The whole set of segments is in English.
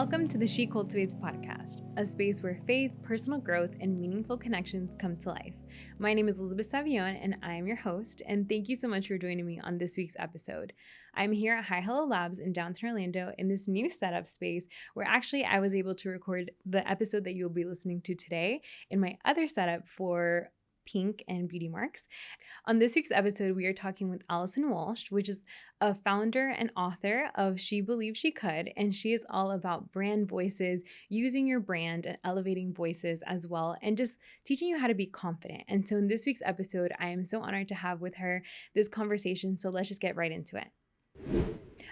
Welcome to the She Cultivates podcast, a space where faith, personal growth, and meaningful connections come to life. My name is Elizabeth Savion, and I am your host, and thank you so much for joining me on this week's episode. I'm here at Hi Hello Labs in downtown Orlando in this new setup space where actually I was able to record the episode that you'll be listening to today in my other setup for Pink and Beauty Marks. On this week's episode, we are talking with Allison Walsh, which is a founder and author of She Believes She Could, and she is all about brand voices, using your brand and elevating voices as well, and just teaching you how to be confident. And so in this week's episode, I am so honored to have with her this conversation, so let's just get right into it.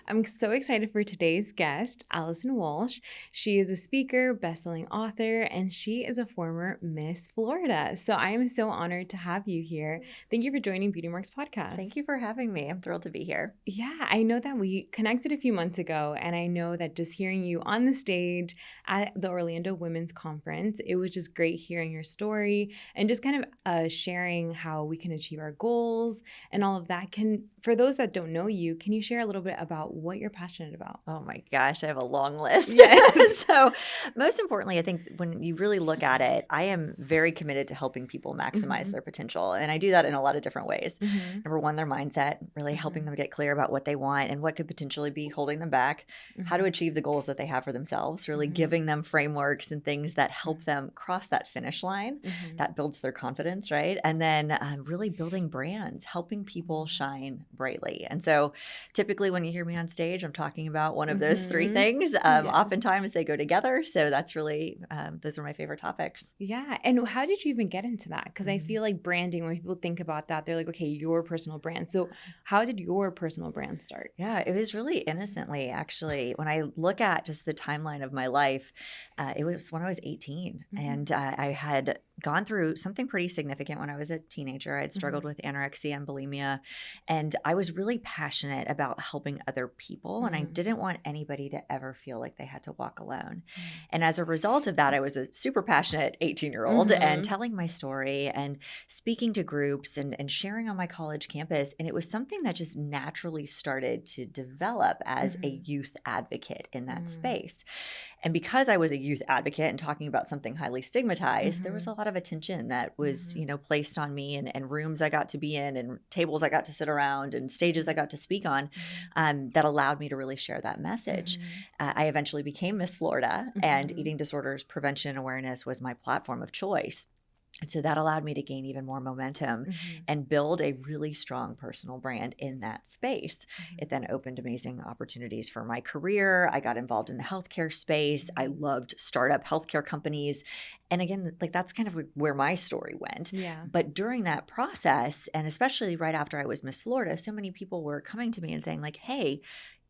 I'm so excited for today's guest, Allison Walsh. She is a speaker, best-selling author, and she is a former Miss Florida. So I am so honored to have you here. Thank you for joining Beauty Marks podcast. Thank you for having me. I'm thrilled to be here. Yeah, I know that we connected a few months ago, and I know that just hearing you on the stage at the Orlando Women's Conference, it was just great hearing your story and just kind of sharing how we can achieve our goals and all of that. For those that don't know you, can you share a little bit about what you're passionate about? Oh my gosh, I have a long list. Yes. So most importantly, I think when you really look at it, I am very committed to helping people maximize their potential. And I do that in a lot of different ways. Number one, their mindset, really helping them get clear about what they want and what could potentially be holding them back, how to achieve the goals that they have for themselves, really giving them frameworks and things that help them cross that finish line. That builds their confidence, right? And then really building brands, helping people shine brightly. And so typically when you hear me on stage, I'm talking about one of those three things. Oftentimes they go together. So that's really, those are my favorite topics. Yeah. And how did you even get into that? Because I feel like branding, when people think about that, they're like, okay, your personal brand. So how did your personal brand start? Yeah, it was really innocently, actually. When I look at just the timeline of my life, it was when I was 18. And I had gone through something pretty significant when I was a teenager. I had struggled with anorexia and bulimia, and I was really passionate about helping other people, and I didn't want anybody to ever feel like they had to walk alone. And as a result of that, I was a super passionate 18-year-old and telling my story and speaking to groups and sharing on my college campus, and it was something that just naturally started to develop as a youth advocate in that space. And because I was a youth advocate and talking about something highly stigmatized, there was a lot of attention that was, placed on me and rooms I got to be in and tables I got to sit around and stages I got to speak on that allowed me to really share that message. I eventually became Miss Florida, and eating disorders prevention and awareness was my platform of choice. So that allowed me to gain even more momentum and build a really strong personal brand in that space. It then opened amazing opportunities for my career. I got involved in the healthcare space. I loved startup healthcare companies. And again, like that's kind of where my story went. Yeah. But during that process, and especially right after I was Miss Florida, so many people were coming to me and saying like, hey,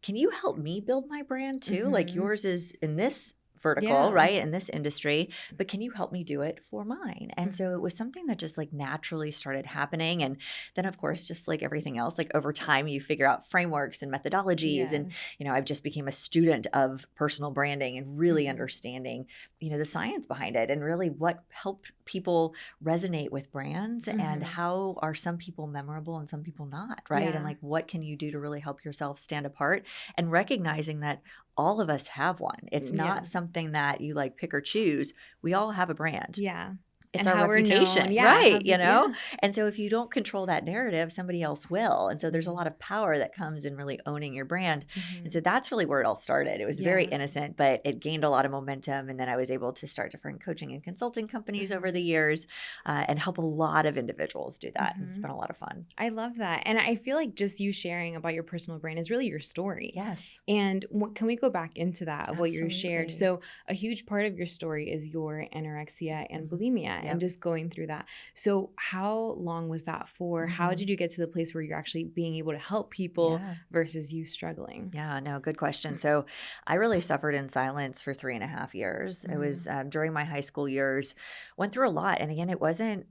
can you help me build my brand too? Like yours is in this vertical, right, in this industry, but can you help me do it for mine? And so it was something that just like naturally started happening. And then of course, just like everything else, like over time you figure out frameworks and methodologies. And, I just became a student of personal branding and really understanding, the science behind it and really what helped people resonate with brands and how are some people memorable and some people not, right? And like, what can you do to really help yourself stand apart and recognizing that all of us have one. It's not something that you like pick or choose. We all have a brand. Yeah. It's and our reputation, right? Yeah. And so if you don't control that narrative, somebody else will. And so there's a lot of power that comes in really owning your brand. And so that's really where it all started. It was very innocent, but it gained a lot of momentum. And then I was able to start different coaching and consulting companies over the years and help a lot of individuals do that. And it's been a lot of fun. I love that. And I feel like just you sharing about your personal brand is really your story. Yes. And can we go back into that of what you shared? So a huge part of your story is your anorexia and bulimia. And just going through that. So how long was that for? How did you get to the place where you're actually being able to help people versus you struggling? Yeah, no, good question. So I really suffered in silence for 3.5 years. It was during my high school years, went through a lot. And again,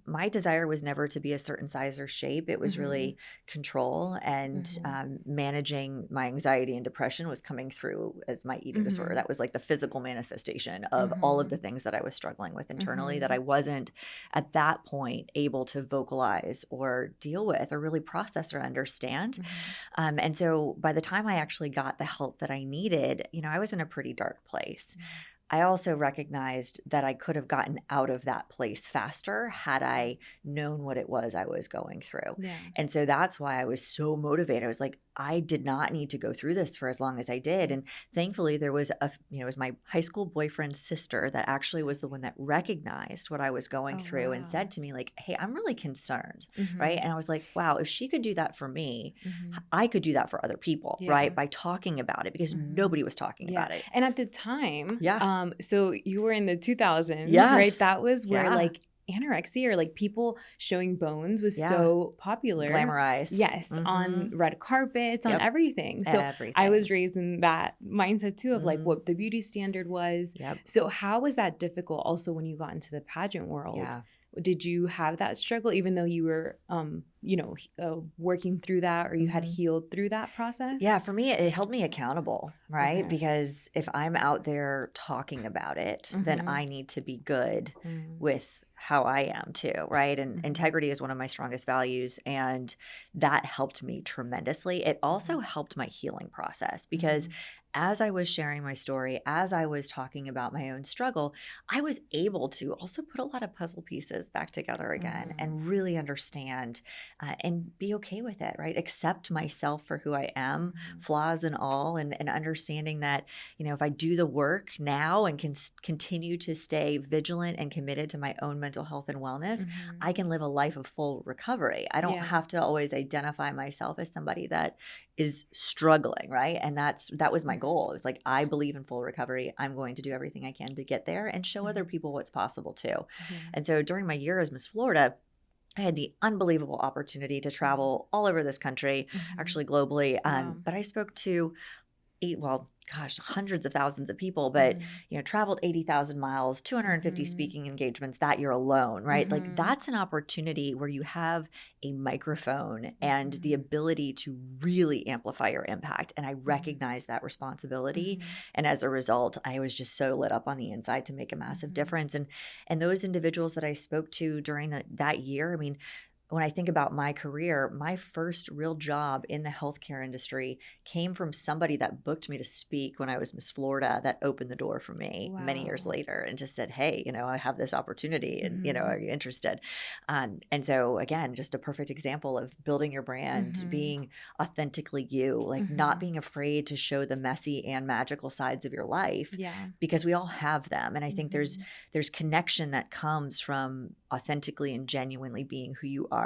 my desire was never to be a certain size or shape. It was really control and managing my anxiety and depression was coming through as my eating disorder. That was like the physical manifestation of all of the things that I was struggling with internally that I wasn't wasn't at that point able to vocalize or deal with or really process or understand. And so by the time I actually got the help that I needed, I was in a pretty dark place. I also recognized that I could have gotten out of that place faster had I known what it was I was going through. Yeah. And so that's why I was so motivated. I was like, I did not need to go through this for as long as I did. And thankfully there was it was my high school boyfriend's sister that actually was the one that recognized what I was going through and said to me like, hey, I'm really concerned. Right. And I was like, wow, if she could do that for me, I could do that for other people, right? By talking about it, because nobody was talking about it. And at the time, Yeah. so you were in the 2000s, Yes. right? That was where like anorexia or like people showing bones was so popular. Glamorized. Yes. On red carpets, on everything. So I was raised in that mindset too of like what the beauty standard was. So how was that difficult also when you got into the pageant world? Yeah. Did you have that struggle even though you were, working through that or you had healed through that process? Yeah, for me, it held me accountable, right? Because if I'm out there talking about it, then I need to be good with how I am too, right? And integrity is one of my strongest values, and that helped me tremendously. It also helped my healing process because as I was sharing my story, as I was talking about my own struggle, I was able to also put a lot of puzzle pieces back together again and really understand and be okay with it, right? Accept myself for who I am, flaws and all, and understanding that, if I do the work now and can continue to stay vigilant and committed to my own mental health and wellness, I can live a life of full recovery. I don't have to always identify myself as somebody that is struggling, right? And that was my goal. It was like, I believe in full recovery. I'm going to do everything I can to get there and show other people what's possible too. And so during my year as Miss Florida, I had the unbelievable opportunity to travel all over this country, actually globally. But I spoke to hundreds of thousands of people, but traveled 80,000 miles, 250 speaking engagements that year alone, right? Like that's an opportunity where you have a microphone and the ability to really amplify your impact. And I recognize that responsibility. And as a result, I was just so lit up on the inside to make a massive difference. And those individuals that I spoke to during that year, I mean, when I think about my career, my first real job in the healthcare industry came from somebody that booked me to speak when I was Miss Florida that opened the door for me many years later and just said, hey, I have this opportunity and, are you interested? And so again, just a perfect example of building your brand, being authentically you, like not being afraid to show the messy and magical sides of your life because we all have them. And I think there's connection that comes from authentically and genuinely being who you are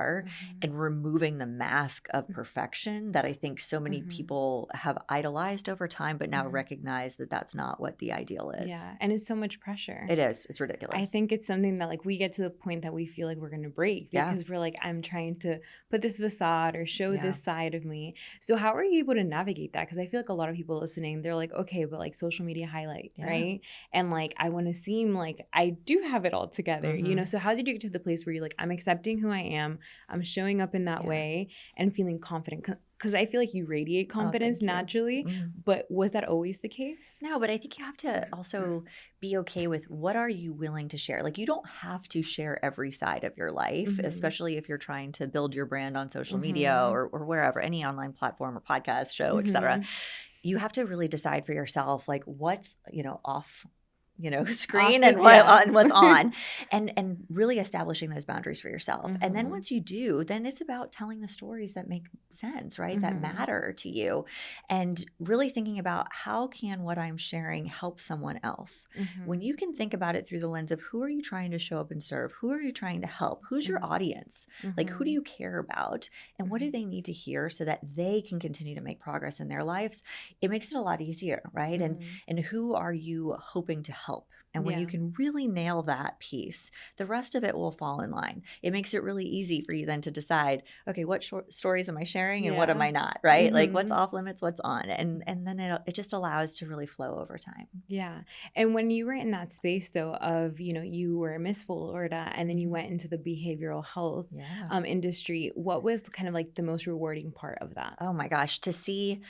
and removing the mask of perfection that I think so many people have idolized over time, but now recognize that that's not what the ideal is. Yeah. And it's so much pressure. It is. It's ridiculous. I think it's something that like we get to the point that we feel like we're going to break because we're like, I'm trying to put this facade or show this side of me. So how are you able to navigate that? Because I feel like a lot of people listening, they're like, okay, but like social media highlight, right? And like, I want to seem like I do have it all together, So how did you get to the place where you're like, I'm accepting who I am, I'm showing up in that way and feeling confident? Because I feel like you radiate confidence naturally, but was that always the case? No, but I think you have to also be okay with what are you willing to share? Like you don't have to share every side of your life, especially if you're trying to build your brand on social media or wherever, any online platform or podcast show, et cetera. You have to really decide for yourself, like what's, off screen and what's on and really establishing those boundaries for yourself. And then once you do, then it's about telling the stories that make sense, right? That matter to you and really thinking about how can what I'm sharing help someone else? When you can think about it through the lens of who are you trying to show up and serve? Who are you trying to help? Who's your audience? Like who do you care about? And what do they need to hear so that they can continue to make progress in their lives? It makes it a lot easier, right? And who are you hoping to help? And when you can really nail that piece, the rest of it will fall in line. It makes it really easy for you then to decide, okay, what stories am I sharing and what am I not, right? Like what's off limits, what's on. And then it just allows to really flow over time. Yeah. And when you were in that space though of, you were Miss Florida and then you went into the behavioral health industry, what was kind of like the most rewarding part of that? Oh my gosh, to see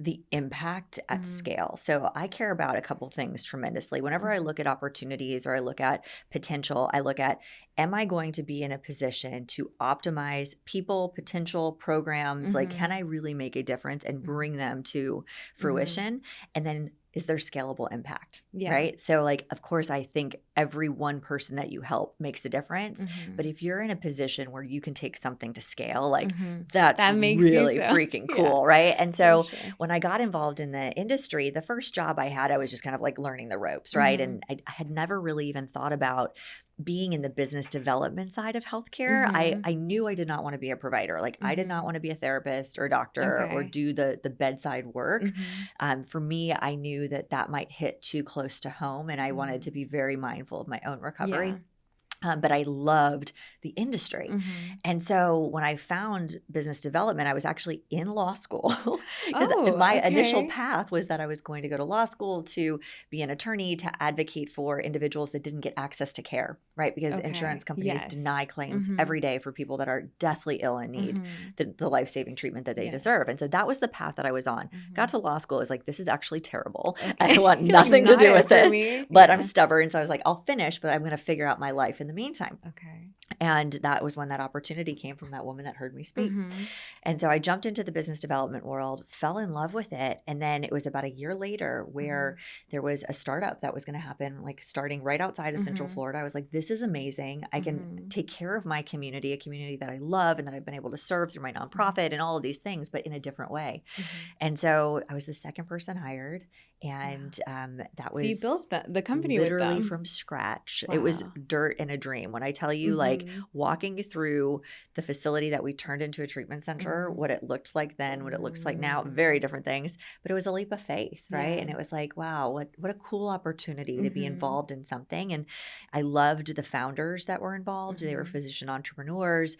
the impact at scale. So I care about a couple things tremendously. Whenever I look at opportunities or I look at potential, I look at, am I going to be in a position to optimize people, potential programs? Like, can I really make a difference and bring them to fruition? And then is there scalable impact? Yeah. Right? So like, of course, I think every one person that you help makes a difference. But if you're in a position where you can take something to scale, like that makes really freaking cool. Right? And so when I got involved in the industry, the first job I had, I was just kind of like learning the ropes. Right? And I had never really even thought about being in the business development side of healthcare. I knew I did not want to be a provider. Like I did not want to be a therapist or a doctor or do the bedside work. For me, I knew that might hit too close to home, and I wanted to be very mindful of my own recovery. But I loved the industry. And so when I found business development, I was actually in law school because my initial path was that I was going to go to law school to be an attorney, to advocate for individuals that didn't get access to care, right? Because insurance companies deny claims every day for people that are deathly ill and need the life-saving treatment that they deserve. And so that was the path that I was on. Got to law school, I was like, this is actually terrible. I want nothing to do with this, but I'm stubborn. So I was like, I'll finish, but I'm going to figure out my life in the meantime. And that was when that opportunity came from that woman that heard me speak. And so I jumped into the business development world, fell in love with it. And then it was about a year later where there was a startup that was going to happen, like starting right outside of Central Florida. I was like, this is amazing. I can take care of my community, a community that I love and that I've been able to serve through my nonprofit and all of these things, but in a different way. And so I was the second person hired. And that was, so you built the company literally with them from scratch. It was dirt and a dream. When I tell you, like walking through the facility that we turned into a treatment center, what it looked like then, what it looks like now, very different things. But it was a leap of faith, right? And it was like, wow, what a cool opportunity to be involved in something. And I loved the founders that were involved. They were physician entrepreneurs.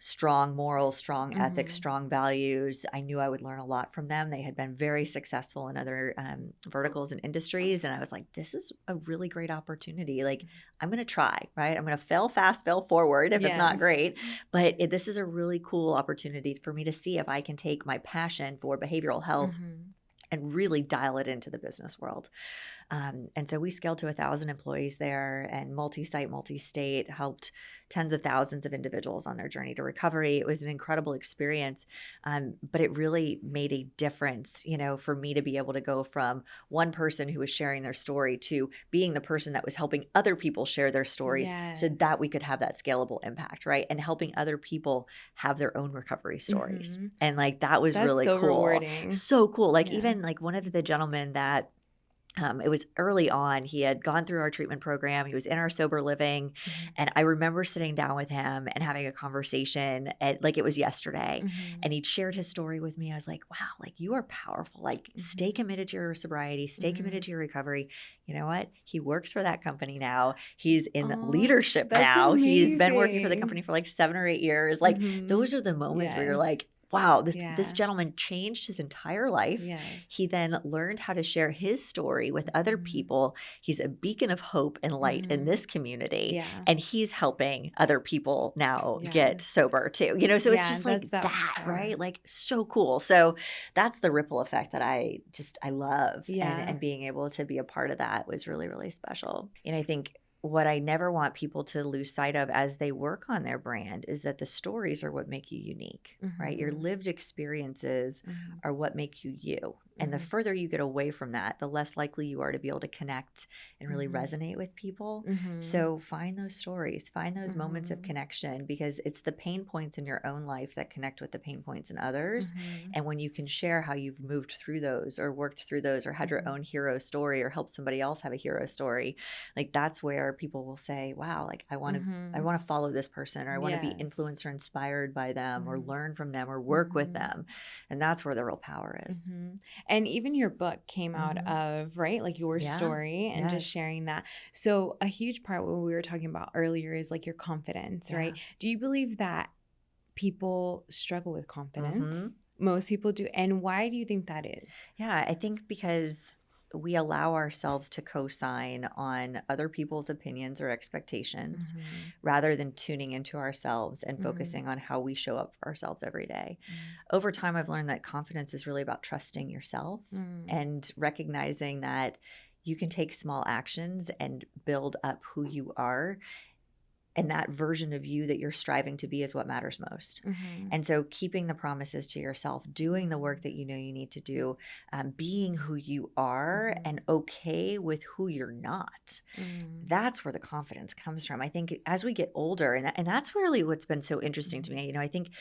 Strong morals, strong ethics, strong values. I knew I would learn a lot from them. They had been very successful in other verticals and industries. And I was like, this is a really great opportunity. Like, I'm going to try, right? I'm going to fail fast, fail forward if it's not great. But this is a really cool opportunity for me to see if I can take my passion for behavioral health and really dial it into the business world. And so we scaled to 1,000 employees there and multi-site, multi-state, helped tens of thousands of individuals on their journey to recovery. It was an incredible experience, but it really made a difference, for me to be able to go from one person who was sharing their story to being the person that was helping other people share their stories so that we could have that scalable impact, right? And helping other people have their own recovery stories. And like, that was really so cool. Rewarding. So cool. Like even like one of the gentlemen that it was early on. He had gone through our treatment program. He was in our sober living. And I remember sitting down with him and having a conversation like it was yesterday. And he'd shared his story with me. I was like, wow, like you are powerful. Like stay committed to your sobriety, stay committed to your recovery. You know what? He works for that company now. He's in leadership now. Amazing. He's been working for the company for like 7 or 8 years. Like those are the moments where you're like, wow, this gentleman changed his entire life. He then learned how to share his story with other people. He's a beacon of hope and light in this community. And he's helping other people now get sober too. So it's just like that, right? Like so cool. So that's the ripple effect that I love. And being able to be a part of that was really, really special. And I think what I never want people to lose sight of as they work on their brand is that the stories are what make you unique, right? Your lived experiences are what make you you. And the further you get away from that, the less likely you are to be able to connect and really resonate with people. So find those stories, find those moments of connection, because it's the pain points in your own life that connect with the pain points in others. And when you can share how you've moved through those or worked through those or had your own hero story or helped somebody else have a hero story, like that's where people will say, wow, like I want to follow this person, or I want to be influenced or inspired by them or learn from them or work with them. And that's where the real power is. And even your book came out of, right, like your story and just sharing that. So a huge part what we were talking about earlier is like your confidence, right? Do you believe that people struggle with confidence? Most people do. And why do you think that is? Yeah, I think because we allow ourselves to co-sign on other people's opinions or expectations rather than tuning into ourselves and focusing on how we show up for ourselves every day. Over time, I've learned that confidence is really about trusting yourself and recognizing that you can take small actions and build up who you are. And that version of you that you're striving to be is what matters most. And so keeping the promises to yourself, doing the work that you know you need to do, being who you are and okay with who you're not. That's where the confidence comes from. I think as we get older, and that's really what's been so interesting to me. You know, I think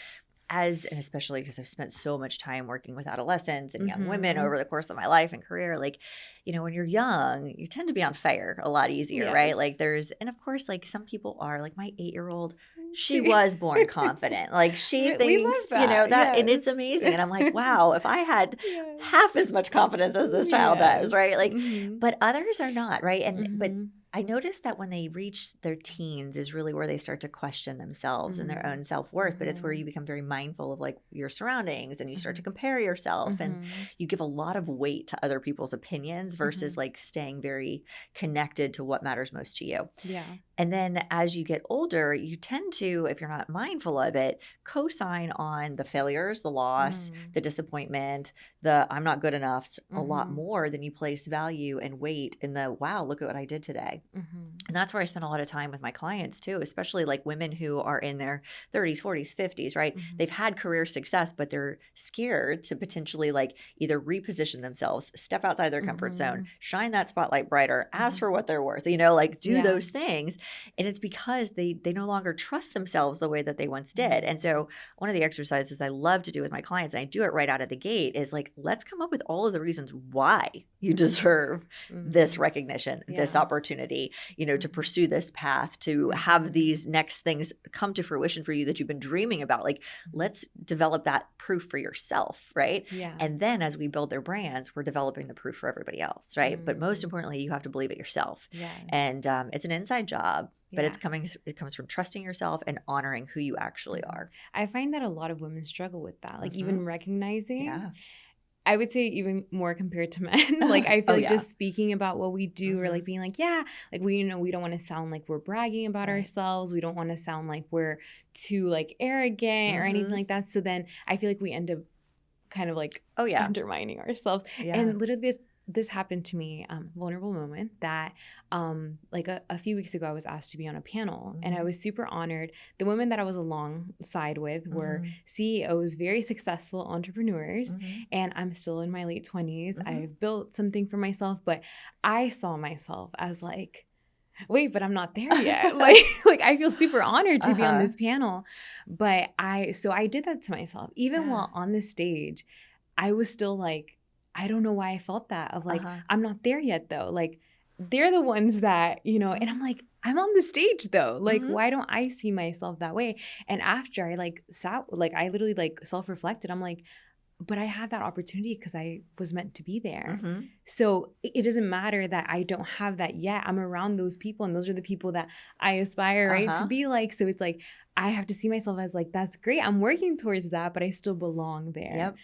and especially because I've spent so much time working with adolescents and young women over the course of my life and career, like, you know, when you're young, you tend to be on fire a lot easier, right? Like and of course, like some people are, like my 8-year-old, she was born confident. Like she thinks, you know, that, and it's amazing. And I'm like, wow, if I had half as much confidence as this child does, right? Like, but others are not, right? And, but I noticed that when they reach their teens is really where they start to question themselves and their own self-worth, but it's where you become very mindful of like your surroundings and you start to compare yourself and you give a lot of weight to other people's opinions versus like staying very connected to what matters most to you. Yeah. And then as you get older, you tend to, if you're not mindful of it, co-sign on the failures, the loss, the disappointment, the I'm not good enough a lot more than you place value and weight in the, wow, look at what I did today. And that's where I spend a lot of time with my clients too, especially like women who are in their 30s, 40s, 50s, right? They've had career success, but they're scared to potentially like either reposition themselves, step outside their comfort zone, shine that spotlight brighter, ask for what they're worth, you know, like do those things. And it's because they no longer trust themselves the way that they once did. And so one of the exercises I love to do with my clients, and I do it right out of the gate, is like, let's come up with all of the reasons why you deserve this recognition, this opportunity, you know, to pursue this path, to have these next things come to fruition for you that you've been dreaming about. Like, let's develop that proof for yourself, right? Yeah. And then as we build their brands, we're developing the proof for everybody else, right? But most importantly, you have to believe it yourself. Yes. And it's an inside job. But it comes from trusting yourself and honoring who you actually are. I find that a lot of women struggle with that, like even recognizing. I would say even more compared to men. Like I feel like just speaking about what we do or like being like, like we, you know, we don't want to sound like we're bragging about ourselves. We don't want to sound like we're too like arrogant or anything like that. So then I feel like we end up kind of like undermining ourselves. And literally this happened to me, vulnerable moment that like a few weeks ago I was asked to be on a panel and I was super honored. The women that I was alongside with were CEOs, very successful entrepreneurs, and I'm still in my late 20s. I've built something for myself, but I saw myself as like, wait, but I'm not there yet. like I feel super honored to be on this panel. But I did that to myself. Even while on the stage, I was still like, I don't know why I felt that of like, I'm not there yet though. Like they're the ones that, you know, and I'm like, I'm on the stage though. Like, why don't I see myself that way? And after I like sat, like I literally like self-reflected, I'm like, but I had that opportunity because I was meant to be there. So it doesn't matter that I don't have that yet. I'm around those people and those are the people that I aspire, right, to be like. So it's like, I have to see myself as like, that's great. I'm working towards that, but I still belong there.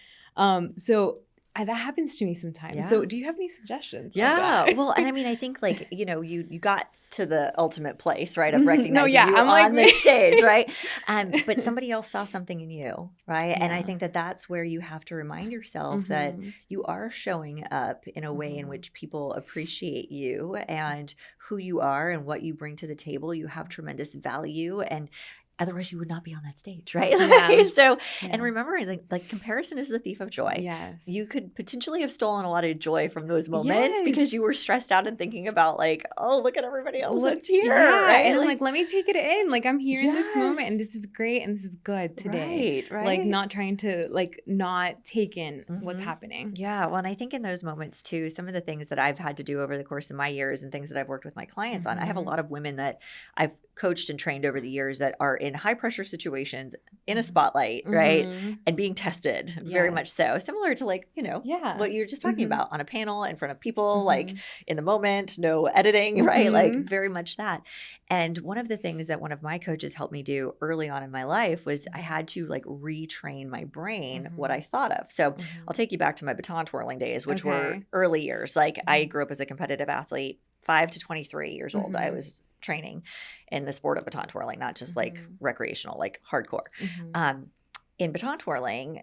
So that happens to me sometimes. So do you have any suggestions? Well, and I mean, I think like, you know, you got to the ultimate place, right, of recognizing you I'm on the stage, right? But somebody else saw something in you, right? And I think that that's where you have to remind yourself that you are showing up in a way in which people appreciate you and who you are and what you bring to the table. You have tremendous value, and otherwise you would not be on that stage, right? And remember, like comparison is the thief of joy. Yes. You could potentially have stolen a lot of joy from those moments because you were stressed out and thinking about like, oh, look at everybody else that's here. Right? And I'm like, let me take it in. Like I'm here in this moment and this is great and this is good today. Right. Like not trying to like not take in what's happening. Yeah. Well, and I think in those moments too, some of the things that I've had to do over the course of my years and things that I've worked with my clients on, I have a lot of women that I've coached and trained over the years that are in high pressure situations in a spotlight, right? And being tested very much so. Similar to like, what you're just talking about on a panel in front of people, like in the moment, no editing, right? Like very much that. And one of the things that one of my coaches helped me do early on in my life was I had to like retrain my brain what I thought of. So I'll take you back to my baton twirling days, which were early years. Like I grew up as a competitive athlete, 5 to 23 years old. I was training in the sport of baton twirling, not just like recreational, like hardcore. In baton twirling,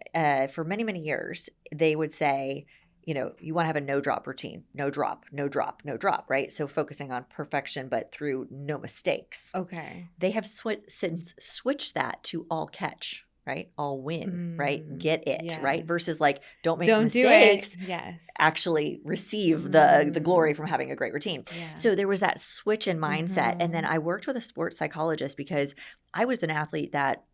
for many, many years, they would say, you want to have a no drop routine, no drop, no drop, no drop, right? So focusing on perfection, but through no mistakes. Okay. They have since switched that to all catch, right? All win, right? Get it, right? Versus like, don't make mistakes. Yes. Actually receive the glory from having a great routine. Yeah. So there was that switch in mindset. And then I worked with a sports psychologist because I was an athlete that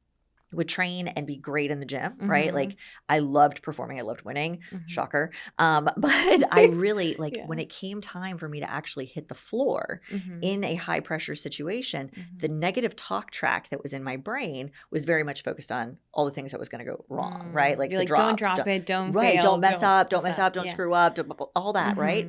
would train and be great in the gym, right? Like I loved performing. I loved winning. Shocker. But I really when it came time for me to actually hit the floor in a high pressure situation, the negative talk track that was in my brain was very much focused on all the things that was going to go wrong, right? Like you're the drops, don't drop it, don't right, fail, don't mess up, don't screw up, all that, right?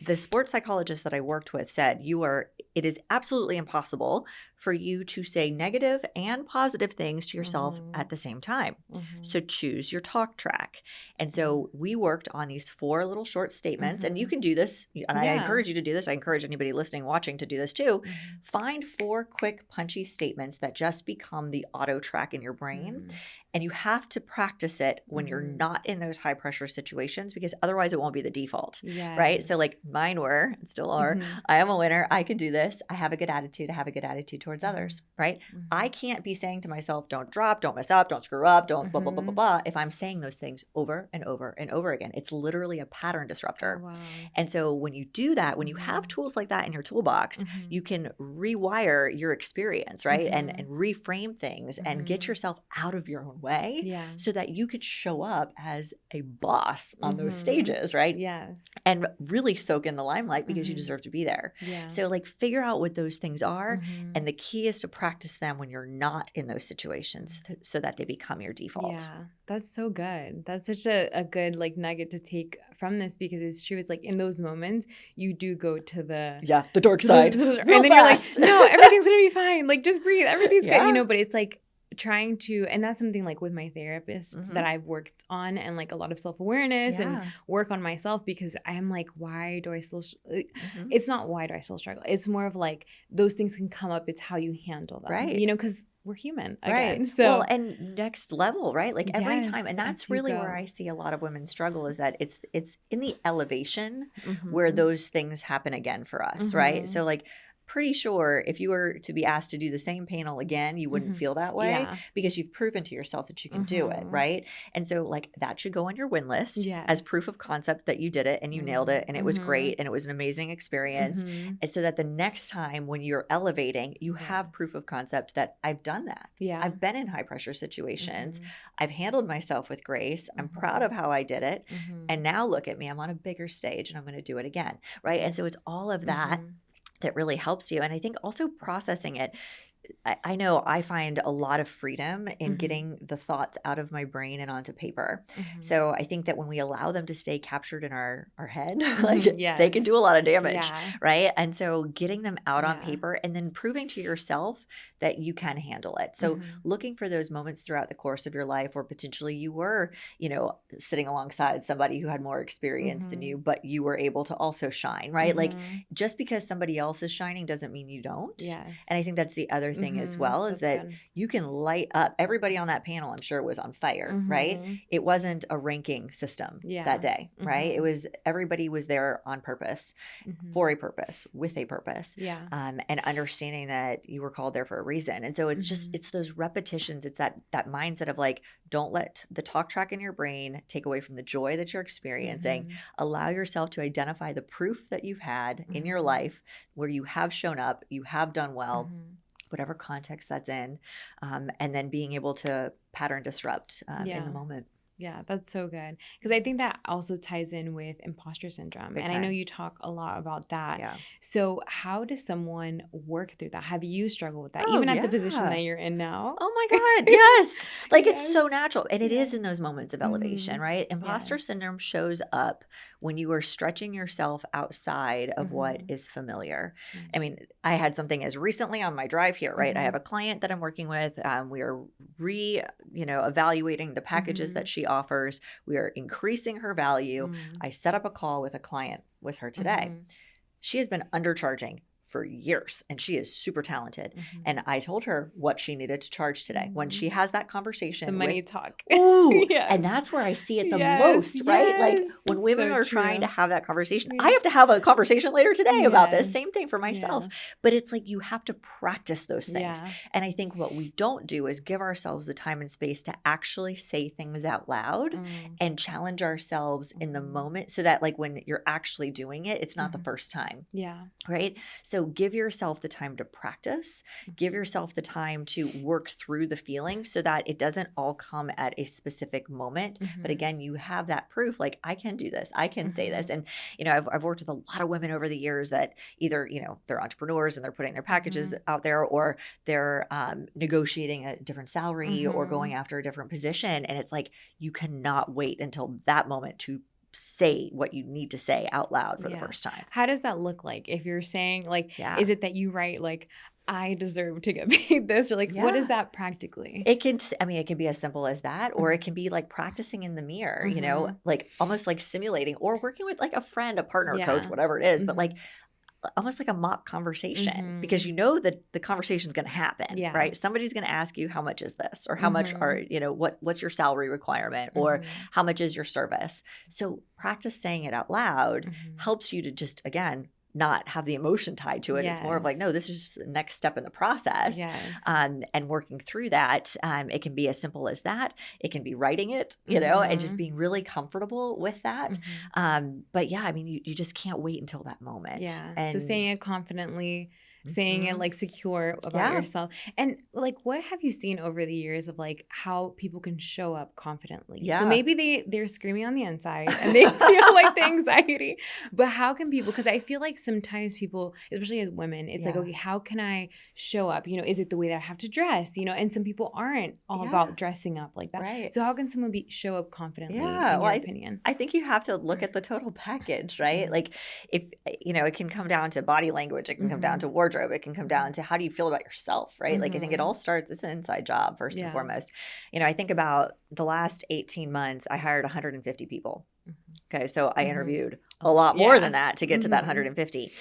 The sports psychologist that I worked with said, it is absolutely impossible for you to say negative and positive things to yourself at the same time. So choose your talk track. And so we worked on these 4 little short statements, and you can do this. And I encourage you to do this. I encourage anybody listening, watching to do this too. Find 4 quick, punchy statements that just become the auto track in your brain. And you have to practice it when you're not in those high pressure situations, because otherwise it won't be the default, right? So like mine were, and still are, I am a winner. I can do this. I have a good attitude. I have a good attitude towards others, right? I can't be saying to myself, don't drop, don't mess up, don't screw up, don't blah, blah, blah, blah, blah, if I'm saying those things over and over and over again. It's literally a pattern disruptor. Wow. And so when you do that, when you have tools like that in your toolbox, you can rewire your experience, right? And reframe things and get yourself out of your own way so that you could show up as a boss on those stages, right? Yes. And really soak in the limelight because you deserve to be there. Yeah. So like figure out what those things are. And the key is to practice them when you're not in those situations so that they become your default. Yeah, that's so good. That's such a good like nugget to take from this, because it's true. It's like in those moments you do go to the dark side. And then you're like, no, everything's going to be fine. Like just breathe. Everything's good, but it's like trying to, and that's something like with my therapist that I've worked on, and like a lot of self-awareness and work on myself, because I am like, why do I still it's not why do I still struggle, it's more of like those things can come up, it's how you handle them, right? Because we're human again. Right. So well, and next level, right? Like every time, and that's really where I see a lot of women struggle, is that it's in the elevation where those things happen again for us, right? So like pretty sure if you were to be asked to do the same panel again, you wouldn't feel that way because you've proven to yourself that you can do it, right? And so like that should go on your win list as proof of concept that you did it and you nailed it and it was great and it was an amazing experience. And so that the next time when you're elevating, you have proof of concept that I've done that. I've been in high pressure situations. I've handled myself with grace. I'm proud of how I did it. And now look at me, I'm on a bigger stage and I'm going to do it again, right? And so it's all of that that really helps you. And I think also processing it, I know I find a lot of freedom in getting the thoughts out of my brain and onto paper. So I think that when we allow them to stay captured in our head, like they can do a lot of damage, right? And so getting them out on paper and then proving to yourself that you can handle it. So looking for those moments throughout the course of your life where potentially you were, sitting alongside somebody who had more experience than you, but you were able to also shine, right? Like just because somebody else is shining doesn't mean you don't. And I think that's the other thing as well, is that you can light up. Everybody on that panel, I'm sure, was on fire, right? It wasn't a ranking system that day, right? It was everybody was there on purpose, for a purpose, with a purpose, and understanding that you were called there for a reason. And so it's just it's those repetitions. It's that mindset of like, don't let the talk track in your brain take away from the joy that you're experiencing. Allow yourself to identify the proof that you've had in your life where you have shown up, you have done well, whatever context that's in, and then being able to pattern disrupt in the moment. Yeah, that's so good. Because I think that also ties in with imposter syndrome. Big And I know time. you talk a lot about that. Yeah. So how does someone work through that? Have you struggled with that, Oh, even at the position yeah. that you're in now? Oh my God. Yes. Like it's Yes. so natural. And it is Yes. in those moments of elevation, right? Imposter Yes. syndrome shows up when you are stretching yourself outside of what is familiar. I mean, I had something as recently on my drive here, right? I have a client that I'm working with. We are evaluating the packages that she offers. We are increasing her value. I set up a call with a client with her today. She has been undercharging for years and she is super talented. And I told her what she needed to charge today. When she has that conversation, The money talk. Ooh, Yes. and that's where I see it the Yes, most, right? Like yes. when women So are trying to true. have that conversation, Yeah. I have to have a conversation later today about this. Yes. Same thing for myself. Yeah. But it's like you have to practice those things. Yeah. And I think what we don't do is give ourselves the time and space to actually say things out loud and challenge ourselves in the moment so that like when you're actually doing it, it's not the first time. Yeah. Right? So give yourself the time to practice, give yourself the time to work through the feelings so that it doesn't all come at a specific moment. But again, you have that proof, like I can do this, I can say this. And, I've worked with a lot of women over the years that either, they're entrepreneurs and they're putting their packages out there or they're negotiating a different salary or going after a different position. And it's like, you cannot wait until that moment to say what you need to say out loud for the first time. How does that look like? If you're saying like, is it that you write like, I deserve to get paid this, or like, what is that practically? It can be as simple as that, or it can be like practicing in the mirror, like almost like simulating or working with like a friend, a partner, a coach, whatever it is, but like almost like a mock conversation because that the conversation is going to happen, right? Somebody's going to ask you, how much is this? Or how much are, what's your salary requirement? Or how much is your service? So practice saying it out loud helps you to just, again, not have the emotion tied to it. It's more of like, no, this is just the next step in the process. And working through that, it can be as simple as that. It can be writing it, and just being really comfortable with that. But yeah, I mean, you just can't wait until that moment. Yeah. And so saying it confidently, saying it like secure about yourself. And like, what have you seen over the years of like how people can show up confidently? So maybe they're screaming on the inside and they feel like the anxiety, but how can people, because I feel like sometimes people, especially as women, it's like, okay, how can I show up? Is it the way that I have to dress? And some people aren't all about dressing up like that. Right. So how can someone show up confidently in your opinion? I think you have to look at the total package, right? Like if, it can come down to body language, it can come down to wardrobe, it can come down to how do you feel about yourself, right? Like I think it all starts, it's an inside job first and foremost. I think about the last 18 months, I hired 150 people. Okay. So I interviewed a lot more than that to get to that 150.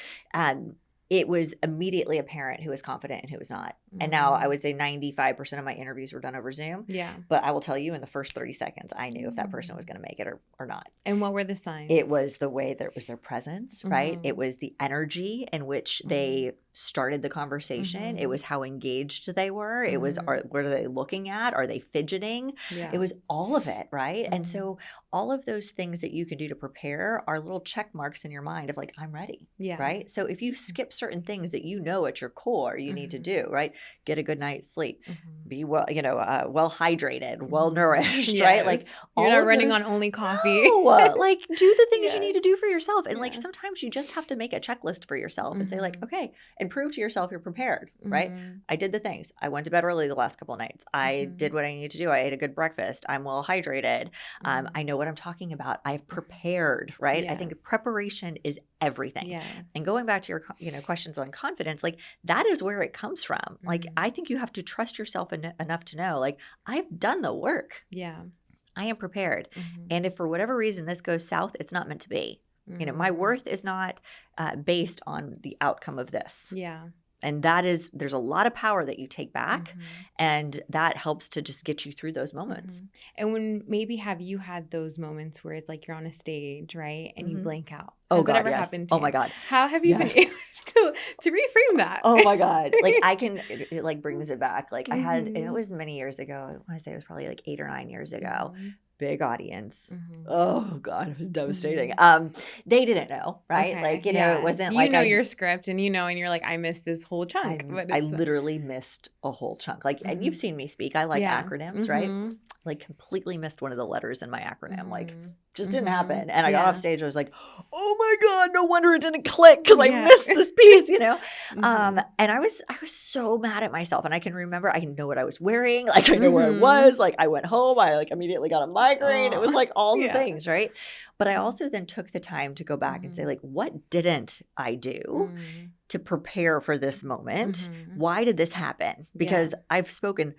It was immediately apparent who was confident and who was not. And now I would say 95% of my interviews were done over Zoom. Yeah. But I will tell you in the first 30 seconds, I knew if that person was going to make it or not. And what were the signs? It was the way that it was their presence, right? It was the energy in which they started the conversation. It was how engaged they were. It was, what are they looking at? Are they fidgeting? Yeah. It was all of it, right? And so all of those things that you can do to prepare are little check marks in your mind of like, I'm ready, right? So if you skip certain things that at your core you need to do, right? Get a good night's sleep, be well, well hydrated, well nourished, right? Like you're not running on only coffee. No, like do the things you need to do for yourself. And like sometimes you just have to make a checklist for yourself and say like, okay, and prove to yourself you're prepared, right? I did the things. I went to bed early the last couple of nights. I did what I needed to do. I ate a good breakfast. I'm well hydrated. I know what I'm talking about. I've prepared, right? I think preparation is everything. And going back to your questions on confidence, like that is where it comes from. Like I think you have to trust yourself enough to know like I've done the work. Yeah. I am prepared. And if for whatever reason this goes south, it's not meant to be. My worth is not based on the outcome of this. Yeah. And there's a lot of power that you take back and that helps to just get you through those moments. And when maybe have you had those moments where it's like you're on a stage, right? And you blank out. Oh Has that God, ever yes. happened to Oh you? my God. How have you been able to reframe that? Oh my God. Like it like brings it back. Like I had, and it was many years ago. I want to say it was probably like 8 or 9 years ago. Big audience. Oh God, it was devastating. They didn't know, right? Okay, like, it wasn't like your script and and you're like, I missed this whole chunk. I literally missed a whole chunk. Like, and you've seen me speak. I like acronyms, right? like completely missed one of the letters in my acronym. Like Mm-hmm. just didn't happen. And I Yeah. got off stage. I was like, oh my God, no wonder it didn't click because I Yeah. missed this piece, you know? Mm-hmm. And I was so mad at myself. And I can remember, I know what I was wearing. Like I know where I was. Like I went home. I like immediately got a migraine. It was like all the things, right? But I also then took the time to go back and say like, what didn't I do to prepare for this moment? Why did this happen? Because I've spoken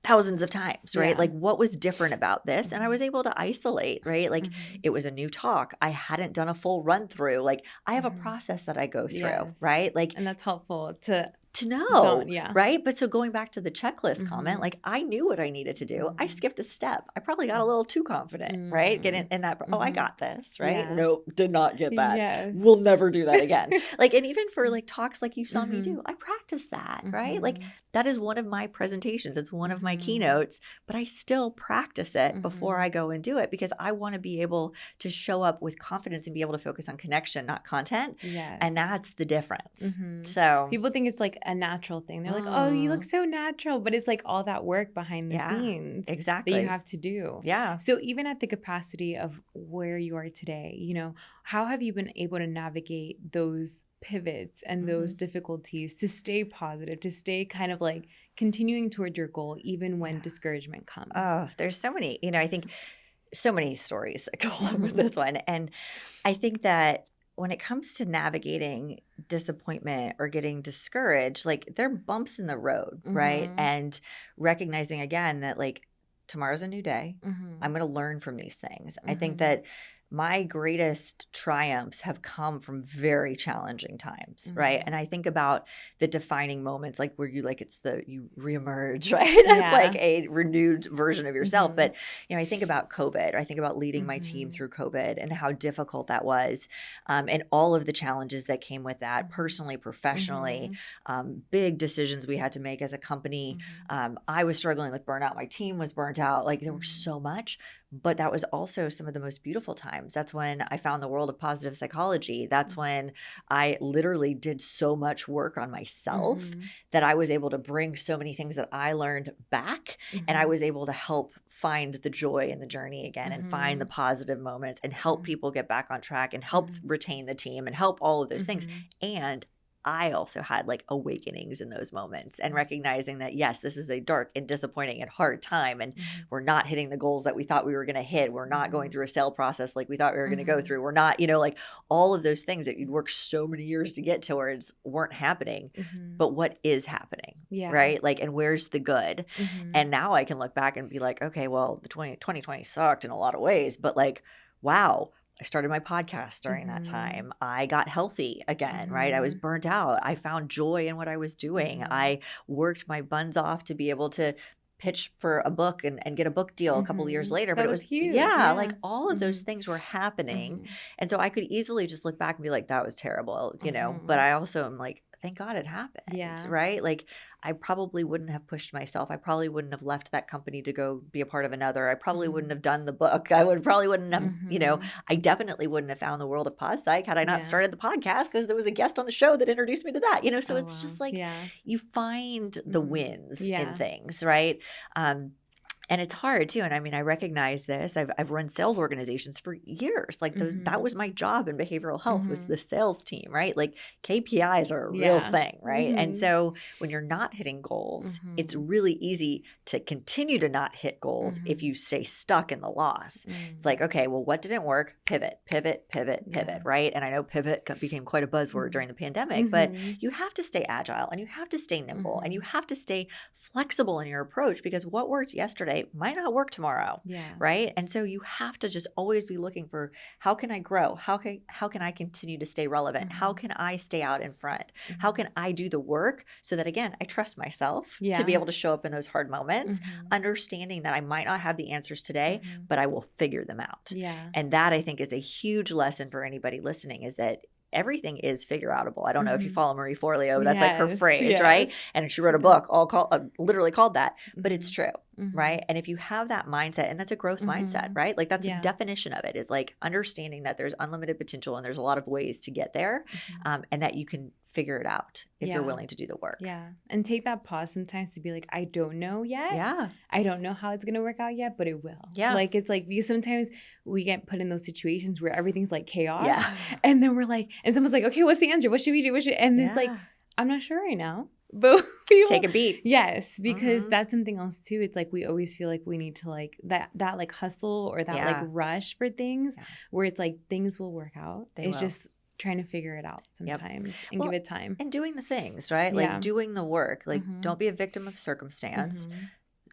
thousands of times, right? Like what was different about this? And I was able to isolate, right? Like it was a new talk. I hadn't done a full run through. Like I have a process that I go through, right? Like, and that's helpful to know, right? But so going back to the checklist comment, like I knew what I needed to do. I skipped a step. I probably got a little too confident, right? Getting in that, oh, I got this, right? Nope, did not get that. We'll never do that again. Like, and even for like talks like you saw me do, I practiced that, right? Like that is one of my presentations. It's one of my keynotes, but I still practice it before I go and do it because I want to be able to show up with confidence and be able to focus on connection, not content. And that's the difference. So people think it's like a natural thing. They're like, oh, you look so natural, but it's like all that work behind the scenes that you have to do. So even at the capacity of where you are today, you know, how have you been able to navigate those pivots and those difficulties to stay positive, to stay kind of like continuing toward your goal, even when discouragement comes? Oh, there's so many, you know, I think so many stories that go along with this one. And I think that when it comes to navigating disappointment or getting discouraged, like there are bumps in the road, right? And recognizing again that like tomorrow's a new day. I'm going to learn from these things. I think that my greatest triumphs have come from very challenging times, right? And I think about the defining moments, like where you like you reemerge, right? As like a renewed version of yourself. But you know, I think about COVID. I think about leading my team through COVID and how difficult that was, and all of the challenges that came with that, personally, professionally, big decisions we had to make as a company. I was struggling with burnout. My team was burnt out. Like there was so much. But that was also some of the most beautiful times. That's when I found the world of positive psychology. That's when I literally did so much work on myself that I was able to bring so many things that I learned back. And I was able to help find the joy in the journey again and find the positive moments and help people get back on track and help retain the team and help all of those things. And I also had like awakenings in those moments and recognizing that, yes, this is a dark and disappointing and hard time. And we're not hitting the goals that we thought we were going to hit. We're not going through a sale process like we thought we were going to go through. We're not, you know, like all of those things that you'd worked so many years to get towards weren't happening. But what is happening, right? Like, and where's the good? And now I can look back and be like, okay, well, the 2020 sucked in a lot of ways, but like, wow. I started my podcast during that time. I got healthy again, right? I was burnt out. I found joy in what I was doing. I worked my buns off to be able to pitch for a book and get a book deal a couple of years later. But it was huge. Like all of those things were happening. And so I could easily just look back and be like, that was terrible, you know? But I also am like, thank God it happened, right? Like I probably wouldn't have pushed myself. I probably wouldn't have left that company to go be a part of another. I probably wouldn't have done the book. I probably wouldn't have, you know, I definitely wouldn't have found the world of Pause Psych had I not started the podcast because there was a guest on the show that introduced me to that, you know? So it's just like you find the wins in things, right? And it's hard too. And I mean, I recognize this. I've run sales organizations for years. Like that was my job in behavioral health was the sales team, right? Like KPIs are a real thing, right? And so when you're not hitting goals, it's really easy to continue to not hit goals if you stay stuck in the loss. It's like, okay, well, what didn't work? Pivot, right? And I know pivot became quite a buzzword during the pandemic, but you have to stay agile and you have to stay nimble and you have to stay flexible in your approach because what worked yesterday might not work tomorrow, right? And so you have to just always be looking for how can I grow? How can I continue to stay relevant? How can I stay out in front? How can I do the work so that, again, I trust myself to be able to show up in those hard moments, understanding that I might not have the answers today, but I will figure them out. And that, I think, is a huge lesson for anybody listening is that everything is figure outable. I don't know if you follow Marie Forleo, that's like her phrase, right? And she wrote a book literally called that, but it's true. right? And if you have that mindset, and that's a growth mindset, right? Like that's the Yeah. definition of it, is like understanding that there's unlimited potential and there's a lot of ways to get there, and that you can figure it out if you're willing to do the work. Yeah. And take that pause sometimes to be like, I don't know yet. Yeah. I don't know how it's going to work out yet, but it will. Yeah. Like, it's like, because sometimes we get put in those situations where everything's like chaos. Yeah. And then we're like, and someone's like, okay, what's the answer? What should we do? And it's like, I'm not sure right now. But take a beat. Yes, because that's something else too. It's like we always feel like we need to like that like hustle or that like rush for things where it's like things will work out. It's just trying to figure it out sometimes and give it time. And doing the things, right? Like doing the work. Like don't be a victim of circumstance.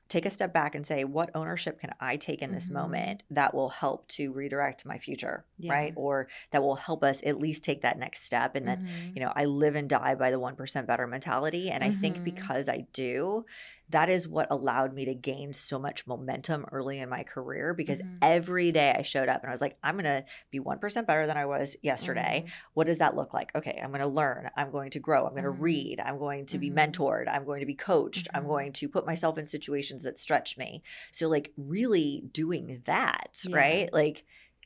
Take a step back and say, what ownership can I take in this moment that will help to redirect my future, right? Or that will help us at least take that next step. And that, you know, I live and die by the 1% better mentality. And I think because I do, that is what allowed me to gain so much momentum early in my career, because every day I showed up and I was like, I'm going to be 1% better than I was yesterday. What does that look like? Okay, I'm going to learn. I'm going to grow. I'm going to read. I'm going to be mentored. I'm going to be coached. I'm going to put myself in situations that stretch me. So like really doing that, right? Like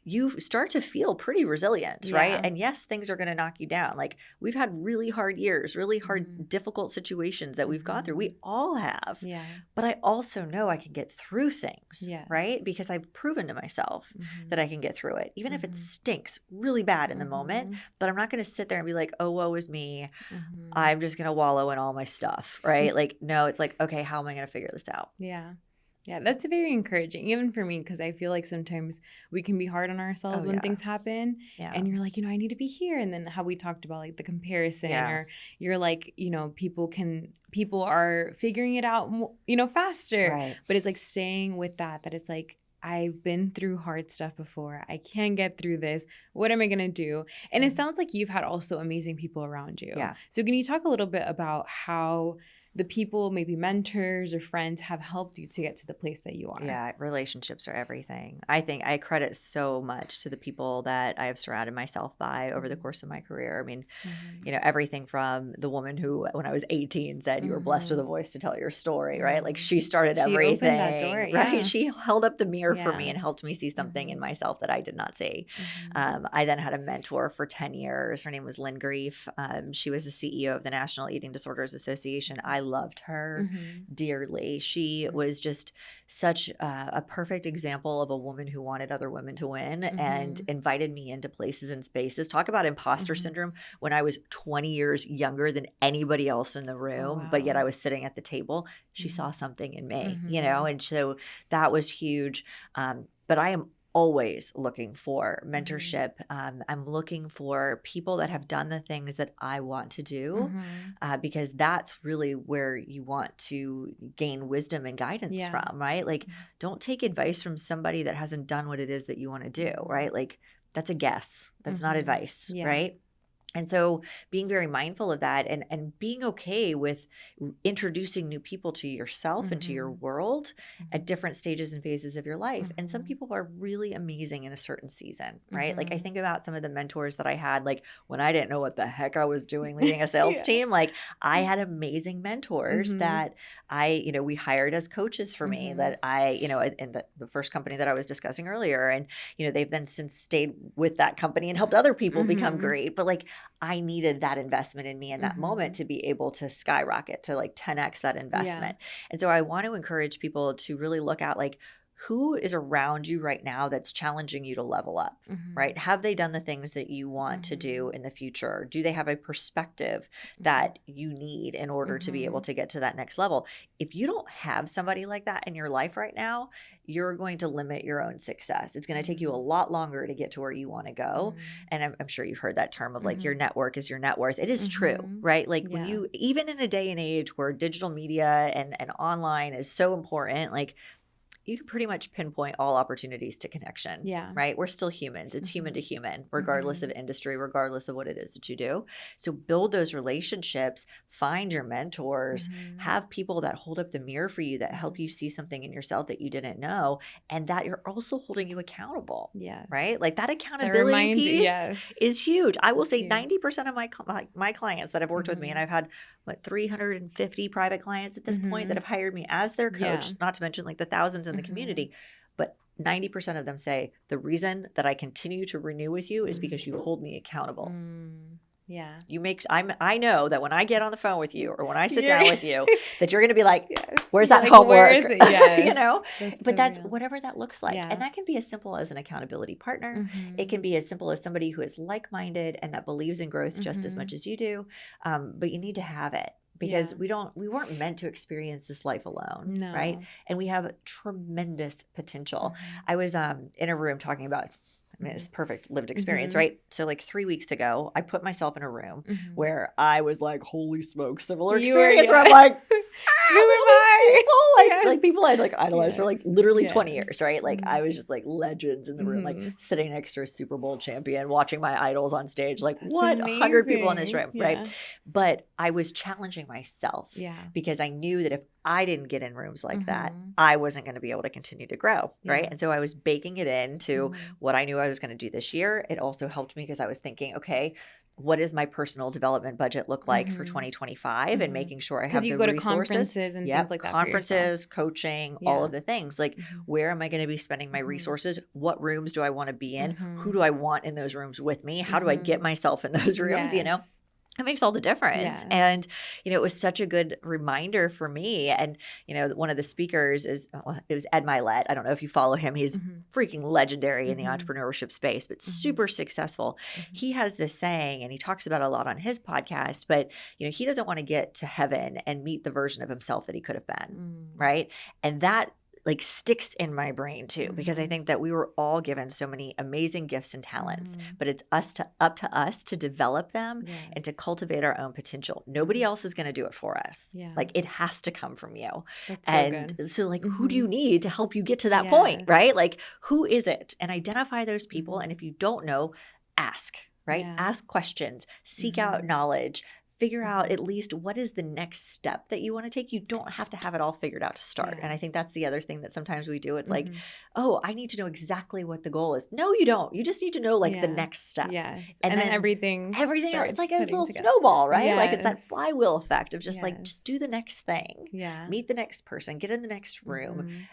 you start to feel pretty resilient, right? And yes, things are going to knock you down. Like we've had really hard years, really hard, difficult situations that we've gone through. We all have. Yeah. But I also know I can get through things, right? Because I've proven to myself that I can get through it, even if it stinks really bad in the moment. But I'm not going to sit there and be like, oh, woe is me. I'm just going to wallow in all my stuff, right? Like, no, it's like, okay, how am I going to figure this out? Yeah. Yeah, that's very encouraging, even for me, because I feel like sometimes we can be hard on ourselves when things happen. Yeah. And you're like, you know, I need to be here. And then how we talked about like the comparison, or you're like, you know, people are figuring it out, you know, faster. Right. But it's like staying with that it's like, I've been through hard stuff before. I can get through this. What am I going to do? And it sounds like you've had also amazing people around you. Yeah. So can you talk a little bit about how the people, maybe mentors or friends, have helped you to get to the place that you are? Yeah, relationships are everything. I think I credit so much to the people that I have surrounded myself by over the course of my career. I mean, you know, everything from the woman who, when I was 18, said you were blessed with a voice to tell your story, right? Like she started everything, opened that door, right? She held up the mirror for me and helped me see something in myself that I did not see. I then had a mentor for 10 years. Her name was Lynn Grief. She was the CEO of the National Eating Disorders Association. I loved her dearly. She was just such a perfect example of a woman who wanted other women to win and invited me into places and spaces. Talk about imposter syndrome, when I was 20 years younger than anybody else in the room, but yet I was sitting at the table. She saw something in me, you know, and so that was huge. But I am always looking for mentorship. I'm looking for people that have done the things that I want to do, because that's really where you want to gain wisdom and guidance from, right? Like, don't take advice from somebody that hasn't done what it is that you want to do, right? Like, that's a guess. That's not advice, right? And so being very mindful of that and being okay with introducing new people to yourself and to your world at different stages and phases of your life. And some people are really amazing in a certain season, right? Like I think about some of the mentors that I had, like when I didn't know what the heck I was doing leading a sales team, like I had amazing mentors that we hired as coaches for me that in the first company that I was discussing earlier. And, they've then since stayed with that company and helped other people become great. But like, I needed that investment in me in that moment to be able to skyrocket to like 10x that investment. And so I want to encourage people to really look at like, who is around you right now that's challenging you to level up, right? Have they done the things that you want to do in the future? Do they have a perspective that you need in order to be able to get to that next level? If you don't have somebody like that in your life right now, you're going to limit your own success. It's going to take you a lot longer to get to where you want to go. And I'm sure you've heard that term of like, your network is your net worth. It is true, right? Like when you, even in a day and age where digital media and online is so important, like, you can pretty much pinpoint all opportunities to connection. Yeah. Right? We're still humans. It's human to human, regardless of Mhm. industry, regardless of what it is that you do. So build those relationships, find your mentors, Mhm. have people that hold up the mirror for you, that help you see something in yourself that you didn't know, and that you're also holding you accountable. Yes. Right? Like that That accountability reminds you, piece yes. is huge. I will That's say huge. 90% of my clients that have worked with me, and I've had 350 private clients at this point that have hired me as their coach, Yeah. not to mention like the thousands in the community. But 90% of them say the reason that I continue to renew with you is because you hold me accountable. Yeah. I know that when I get on the phone with you or when I sit You're- down with you, that you're going to be like, Yes. where's You're that like, homework? where is it? Yes. You know, but that's real. whatever that looks like. Yeah. And that can be as simple as an accountability partner. It can be as simple as somebody who is like-minded and that believes in growth just as much as you do. But you need to have it. Because Yeah. we weren't meant to experience this life alone, No. right? And we have tremendous potential. I was in a room talking about, I mean, it's perfect lived experience, right? So like 3 weeks ago, I put myself in a room where I was like, holy smoke, similar experience where I'm like, who am I? People, like people I'd like idolized for like literally 20 years, right? Like I was just like legends in the room, like sitting next to a Super Bowl champion, watching my idols on stage, like That's what, 100 people in this room, amazing. right? But I was challenging myself Yeah. because I knew that if I didn't get in rooms like that, I wasn't going to be able to continue to grow, right? And so I was baking it into what I knew I was going to do this year. It also helped me because I was thinking, okay, what does my personal development budget look like for 2025 and making sure I have the you go to resources. conferences and things like that for yourself. Conferences, coaching, all of the things. Like where am I going to be spending my resources? What rooms do I want to be in? Who do I want in those rooms with me? How do I get myself in those rooms, you know? It makes all the difference. Yes. And, you know, it was such a good reminder for me. And, you know, one of the speakers it was Ed Milet. I don't know if you follow him. He's freaking legendary in the entrepreneurship space, but super successful. He has this saying, and he talks about it a lot on his podcast, but, you know, he doesn't want to get to heaven and meet the version of himself that he could have been. Right. And that like sticks in my brain too, because I think that we were all given so many amazing gifts and talents, but it's up to us to develop them and to cultivate our own potential. Nobody else is going to do it for us. Like it has to come from you. That's so like, who do you need to help you get to that point, right? Like, who is it? And identify those people. And if you don't know, ask, right? Ask questions, seek out knowledge. Figure out at least what is the next step that you want to take. You don't have to have it all figured out to start. And I think that's the other thing that sometimes we do. It's like, oh, I need to know exactly what the goal is. No, you don't. You just need to know like the next step. Yes. And then everything it's like a little snowball, right? Like it's that Yes. flywheel effect of just like, just do the next thing. Yeah. Meet the next person. Get in the next room.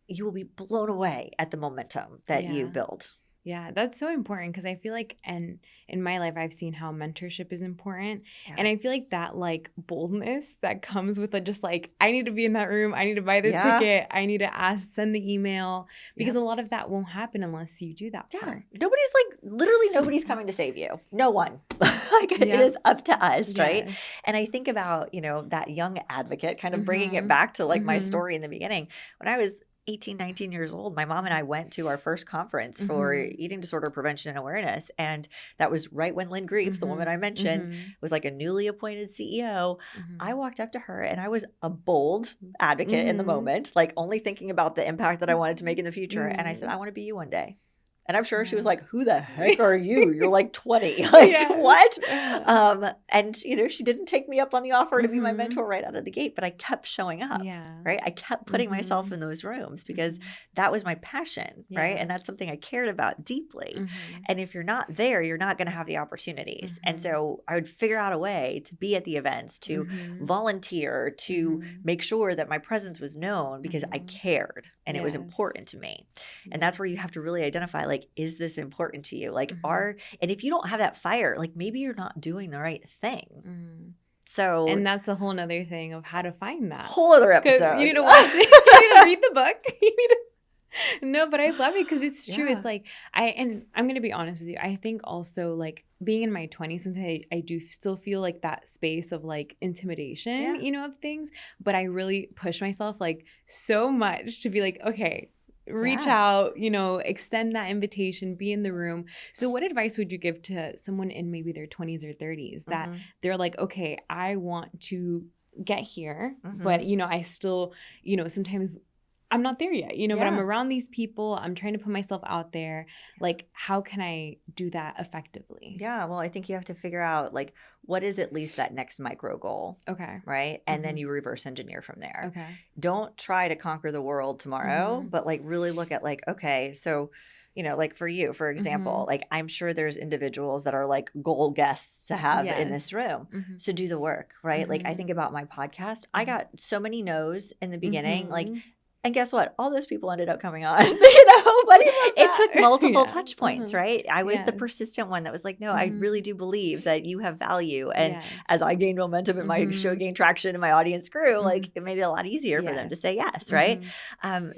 You will be blown away at the momentum that you build. Yeah, that's so important because I feel like, and in my life, I've seen how mentorship is important. And I feel like that like boldness that comes with just like, I need to be in that room. I need to buy the ticket. I need to send the email because a lot of that won't happen unless you do that part. Nobody's coming to save you. No one. It is up to us, right? And I think about, you know, that young advocate kind of bringing it back to like my story in the beginning. When I was 18, 19 years old, my mom and I went to our first conference for eating disorder prevention and awareness. And that was right when Lynn Grief, the woman I mentioned, was like a newly appointed CEO. I walked up to her and I was a bold advocate in the moment, like only thinking about the impact that I wanted to make in the future. And I said, I want to be you one day. And I'm sure she was like, who the heck are you? You're like 20. Like, what? And, you know, she didn't take me up on the offer to be my mentor right out of the gate, but I kept showing up, right? I kept putting myself in those rooms because that was my passion, right? And that's something I cared about deeply. And if you're not there, you're not going to have the opportunities. And so I would figure out a way to be at the events, to volunteer, to make sure that my presence was known because I cared and it was important to me. And that's where you have to really identify, like, is this important to you? Like, and if you don't have that fire, like maybe you're not doing the right thing. So, and that's a whole nother thing of how to find that. Whole other episode. You need to watch it. You need to read the book. You need to... No, but I love it because it's true. It's like, and I'm going to be honest with you. I think also like being in my 20s, sometimes I do still feel like that space of like intimidation, you know, of things. But I really push myself like so much to be like, okay, reach out, you know, extend that invitation, be in the room. So what advice would you give to someone in maybe their 20s or 30s that they're like, okay, I want to get here, but, you know, I still, you know, sometimes I'm not there yet, you know, but I'm Yeah. around these people. I'm trying to put myself out there. Like, how can I do that effectively? Yeah, well, I think you have to figure out like what is at least that next micro goal, Okay. right? And then you reverse engineer from there. Okay. Don't try to conquer the world tomorrow, but like really look at like, okay, so like for you, for example, like I'm sure there's individuals that are like goal guests to have in this room. So do the work, right? Like I think about my podcast. I got so many no's in the beginning, like, and guess what? All those people ended up coming on, but it took multiple touch points, right? I was the persistent one that was like, no, I really do believe that you have value. And as I gained momentum and my show gained traction and my audience grew, like it made it a lot easier for them to say yes, right?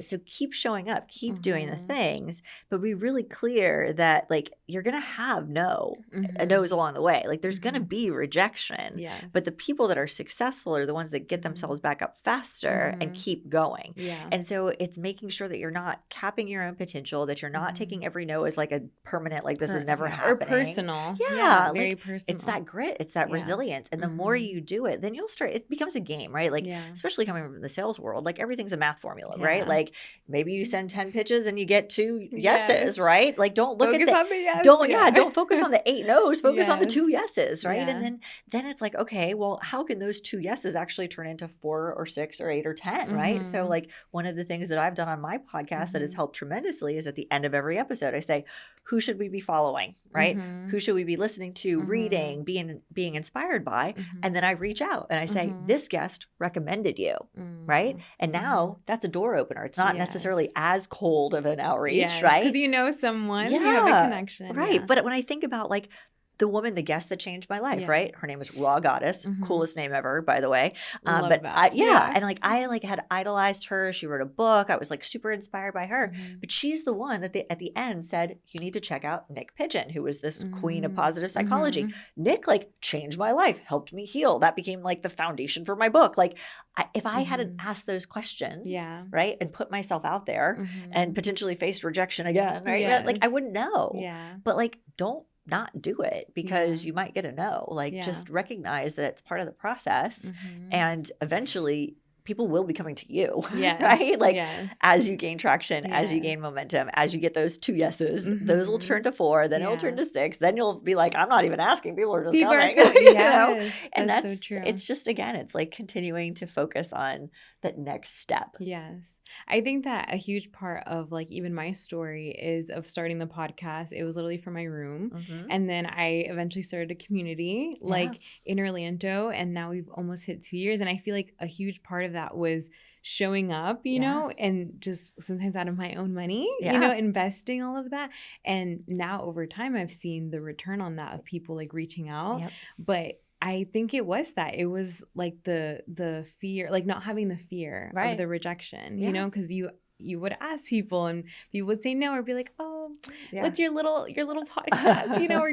So keep showing up, keep doing the things, but be really clear that like you're going to have no's along the way. Like there's going to be rejection, but the people that are successful are the ones that get themselves back up faster and keep going. And so it's making sure that you're not capping your own potential, that you're not taking every no as like a permanent, like this is never happening. Or personal. Yeah. Very like, personal. It's that grit. It's that resilience. And the more you do it, then you'll start, it becomes a game, right? Like, especially coming from the sales world, like everything's a math formula, right? Like maybe you send 10 pitches and you get 2 yeses, right? Like don't look focus at on the yes. Don't focus on the 8 no's, focus on the 2 yeses, right? And then it's like, okay, well, how can those 2 yeses actually turn into 4 or 6 or 8 or 10, right? So like one of the things that I've done on my podcast that has helped tremendously is at the end of every episode, I say, who should we be following, right? Who should we be listening to, reading, being inspired by? And then I reach out and I say, this guest recommended you, right? And now that's a door opener. It's not necessarily as cold of an outreach, right? Because you know someone, you have a connection. Right. But when I think about like the guest that changed my life, right? Her name was Raw Goddess, coolest name ever, by the way. Love but that. And like I like had idolized her. She wrote a book. I was like super inspired by her. But she's the one that at the end said, you need to check out Nick Pigeon, who was this queen of positive psychology. Nick like changed my life, helped me heal. That became like the foundation for my book. Like if I hadn't asked those questions, right, and put myself out there and potentially faced rejection again, right? Like I wouldn't know. But like don't not do it because you might get a no. Like just recognize that it's part of the process and eventually people will be coming to you, right? Like as you gain traction, as you gain momentum, as you get those 2 yeses, those will turn to 4, then it'll turn to 6. Then you'll be like, I'm not even asking. People are just coming. You know? And that's so true. It's just, again, it's like continuing to focus on that next step. Yes. I think that a huge part of like even my story is of starting the podcast. It was literally from my room. And then I eventually started a community like in Orlando. And now we've almost hit 2 years. And I feel like a huge part of that was showing up, you know, and just sometimes out of my own money, you know, investing all of that. And now over time, I've seen the return on that of people like reaching out. But I think it was like the fear, like not having the fear of the rejection, you know, because you would ask people and people would say no or be like, oh, what's your little podcast, you know, or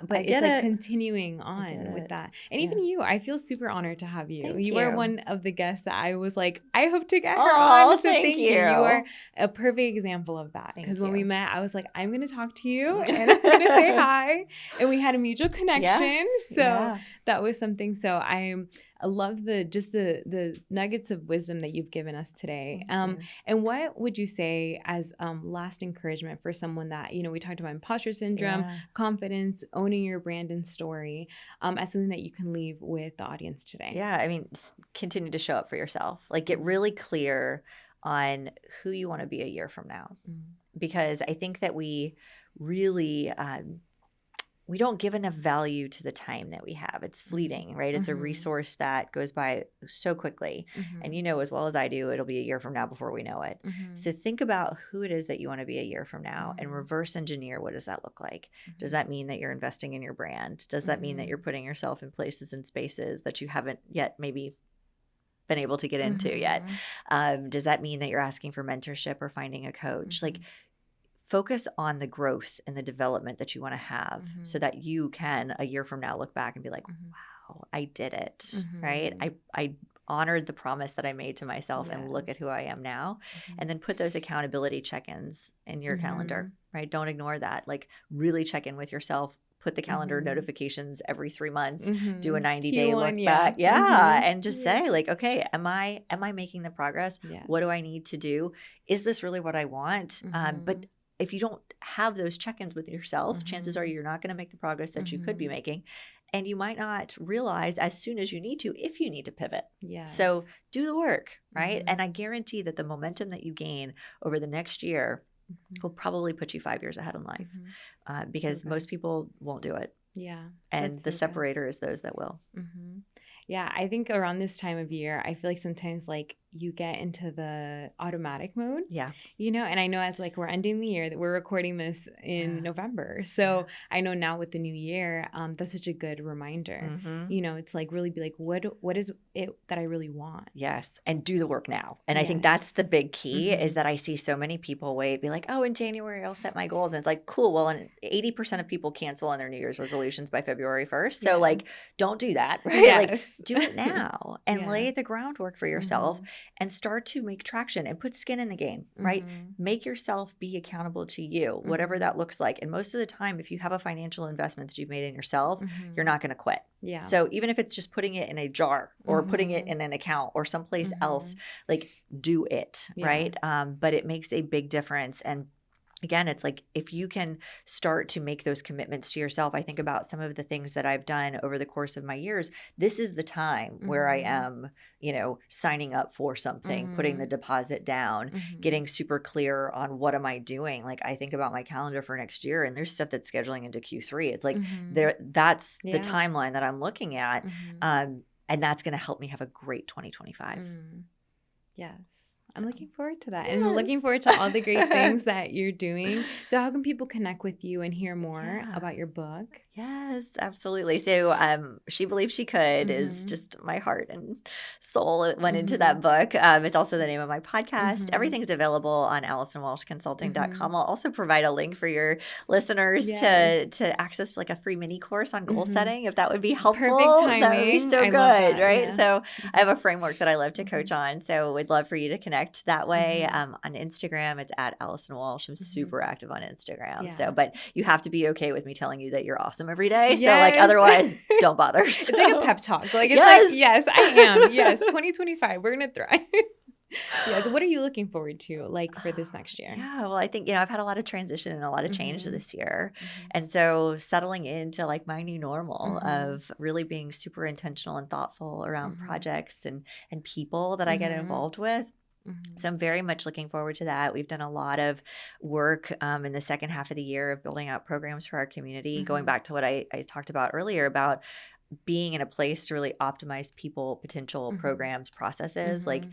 but it's like continuing on with that. And even you, I feel super honored to have you. Thank you you. are one of the guests that I was like, I hope to get her on. So thank you. You are a perfect example of that. Because when we met, I was like, I'm going to talk to you and I'm going to say hi. And we had a mutual connection. So that was something. So I love the nuggets of wisdom that you've given us today. And what would you say as last encouragement for someone that, you know, we talked about imposter syndrome, confidence, owning your brand and story, as something that you can leave with the audience today? Yeah. I mean, just continue to show up for yourself. Like get really clear on who you want to be a year from now. Because I think that we really we don't give enough value to the time that we have. It's fleeting, right? It's a resource that goes by so quickly. And you know as well as I do, it'll be a year from now before we know it. So think about who it is that you want to be a year from now and reverse engineer. What does that look like? Does that mean that you're investing in your brand? Does that mean that you're putting yourself in places and spaces that you haven't yet maybe been able to get into yet? Does that mean that you're asking for mentorship or finding a coach? Like focus on the growth and the development that you want to have so that you can a year from now look back and be like, wow, I did it, right? I honored the promise that I made to myself and look at who I am now. And then put those accountability check-ins in your calendar, right? Don't ignore that. Like really check in with yourself put the calendar notifications every 3 months, do a Mm-hmm. 90-day look Q1, back. yeah. Yeah. Mm-hmm. And just Yeah. say like, okay, am I making the progress? What do I Yes. need to do? Is this really what I want? Mm-hmm. But if you don't have those check-ins with yourself, chances are Mm-hmm. you're not going to make the progress that you could be Mm-hmm. making. And you might not realize as soon as you need to, if you need to pivot. So Yes. do the work, right? Mm-hmm. And I guarantee that the momentum that you gain over the next year Mm-hmm. will probably put you 5 years ahead in life, Mm-hmm. because So most good. people won't do it. Yeah. And That's the so good. separator is those that will. Mm-hmm. Yeah, I think around this time of year, I feel like sometimes like you get into the automatic mode, Yeah. and I know as like we're ending the year that we're recording this in Yeah. November. So I know now with the new year, that's such a good reminder. It's like really be like, what is it that I really want? Yes. And do the work now. And I think that's the Yes. big key is Mm-hmm. that I see so many people wait, be like, oh, in January, I'll set my goals. And it's like, cool. Well, and 80% of people cancel on their New Year's resolutions by February 1st. So, Yes. like, don't do that, right? Like, Yes. do it now and Yeah. lay the groundwork for yourself Mm-hmm. and start to make traction and put skin in the game, right? Mm-hmm. Make yourself be accountable to you, whatever Mm-hmm. that looks like. And most of the time, if you have a financial investment that you've made in yourself, Mm-hmm. you're not going to quit. Yeah. So even if it's just putting it in a jar or putting it Mm-hmm. in an account or someplace Mm-hmm. else, like do it, Yeah. right? But it makes a big difference. And again, it's like if you can start to make those commitments to yourself, I think about some of the things that I've done over the course of my years. This is the time where I am, signing up for something, putting the deposit down, getting super clear on what am I doing. Like I think about my calendar for next year and there's stuff that's scheduling into Q3. It's like that's the timeline that I'm looking at. And that's going to help me have a great 2025. Yes. I'm looking forward to that and looking forward to all the great things that you're doing. So how can people connect with you and hear more about your book? Yes, absolutely. So She Believes She Could is just my heart and soul. It went into that book. It's also the name of my podcast. Everything's available on AllisonWalshConsulting.com. I'll also provide a link for your listeners to access like a free mini course on goal setting, if that would be helpful. Perfect timing. That would be so I good, love that, right? yeah. So I have a framework that I love to coach on. So we'd love for you to connect that way. On Instagram, it's at Allison Walsh. I'm super active on Instagram. Yeah. So, but you have to be okay with me telling you that you're awesome every day. Yes. So like otherwise don't bother. It's like a pep talk. Like it's like, yes, I am. Yes, 2025. We're gonna thrive. Yeah. So what are you looking forward to like for this next year? Yeah. Well, I think, I've had a lot of transition and a lot of change this year. And so settling into like my new normal of really being super intentional and thoughtful around projects and people that I get involved with. So I'm very much looking forward to that. We've done a lot of work in the second half of the year of building out programs for our community, going back to what I talked about earlier about being in a place to really optimize people, potential programs, processes. Like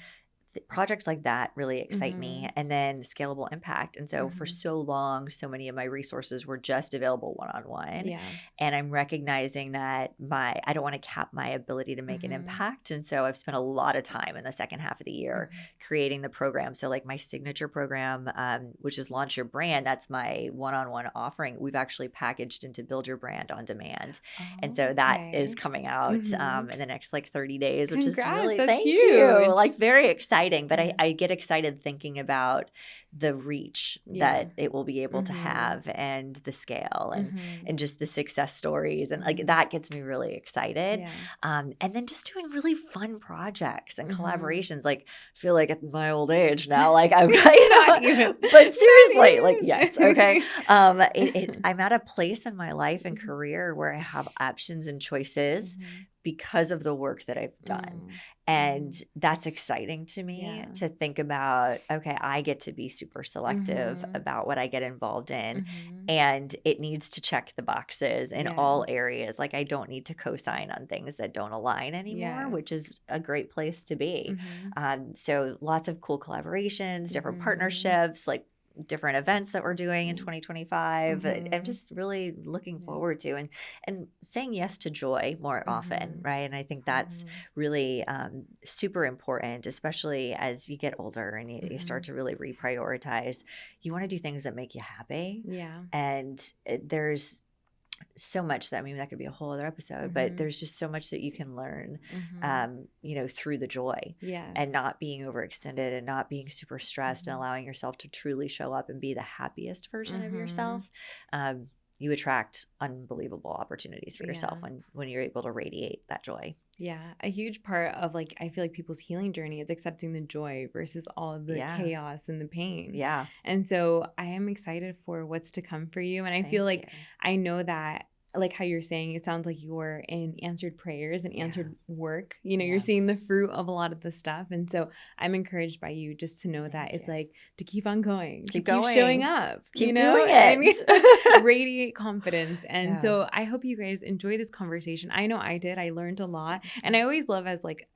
projects like that really excite me, and then scalable impact. And so for so long, so many of my resources were just available one-on-one. Yeah. And I'm recognizing that I don't want to cap my ability to make an impact. And so I've spent a lot of time in the second half of the year creating the program. So like my signature program, which is Launch Your Brand, that's my one-on-one offering. We've actually packaged into Build Your Brand on Demand. And so that is coming out in the next like 30 days, which is really, thank you, like very exciting. But I get excited thinking about the reach that it will be able to have and the scale and just the success stories. And like that gets me really excited. Yeah. And then just doing really fun projects and collaborations. Like I feel like at my old age now, like I'm but seriously, like, yes. Okay. I'm at a place in my life and career where I have options and choices because of the work that I've done. And that's exciting to me to think about, okay, I get to be super selective about what I get involved in. And it needs to check the boxes in all areas. Like I don't need to co-sign on things that don't align anymore, which is a great place to be. So lots of cool collaborations, different partnerships, like different events that we're doing in 2025. I'm just really looking forward to and saying yes to joy more often, right? And I think that's really super important, especially as you get older and you start to really reprioritize. You want to do things that make you happy. Yeah. And there's so much that, that could be a whole other episode, but there's just so much that you can learn, through the joy and not being overextended and not being super stressed and allowing yourself to truly show up and be the happiest version of yourself. you attract unbelievable opportunities for yourself Yeah. when you're able to radiate that joy. Yeah, a huge part of like I feel like people's healing journey is accepting the joy versus all of the chaos and the pain. Yeah. And so I am excited for what's to come for you. And I feel Thank like you. I know that like how you're saying, it sounds like you're in answered prayers and answered work. You know, you're seeing the fruit of a lot of the stuff. And so I'm encouraged by you just to know that it's like to keep on going, Keep to keep showing going. up, Keep you know? doing And I mean, it. radiate confidence. And Yeah. so I hope you guys enjoy this conversation. I know I did. I learned a lot. And I always love as like,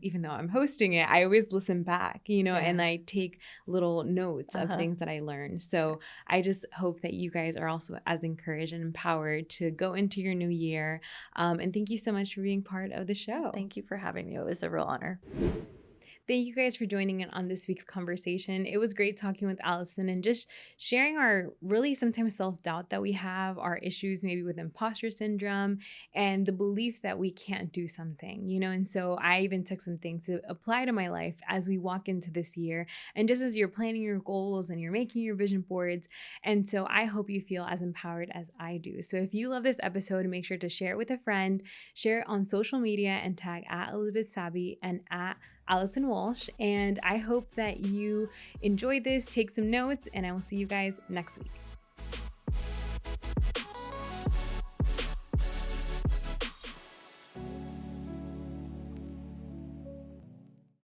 even though I'm hosting it, I always listen back, you know, and I take little notes of things that I learned. So I just hope that you guys are also as encouraged and empowered to go into your new year. And thank you so much for being part of the show. Thank you for having me. It was a real honor. Thank you guys for joining in on this week's conversation. It was great talking with Allison and just sharing our really sometimes self-doubt that we have, our issues maybe with imposter syndrome, and the belief that we can't do something, you know? And so I even took some things to apply to my life as we walk into this year. And just as you're planning your goals and you're making your vision boards. And so I hope you feel as empowered as I do. So if you love this episode, make sure to share it with a friend, share it on social media, and tag at Elizabeth Sabi and at Allison Walsh. And I hope that you enjoyed this, take some notes, and I will see you guys next week.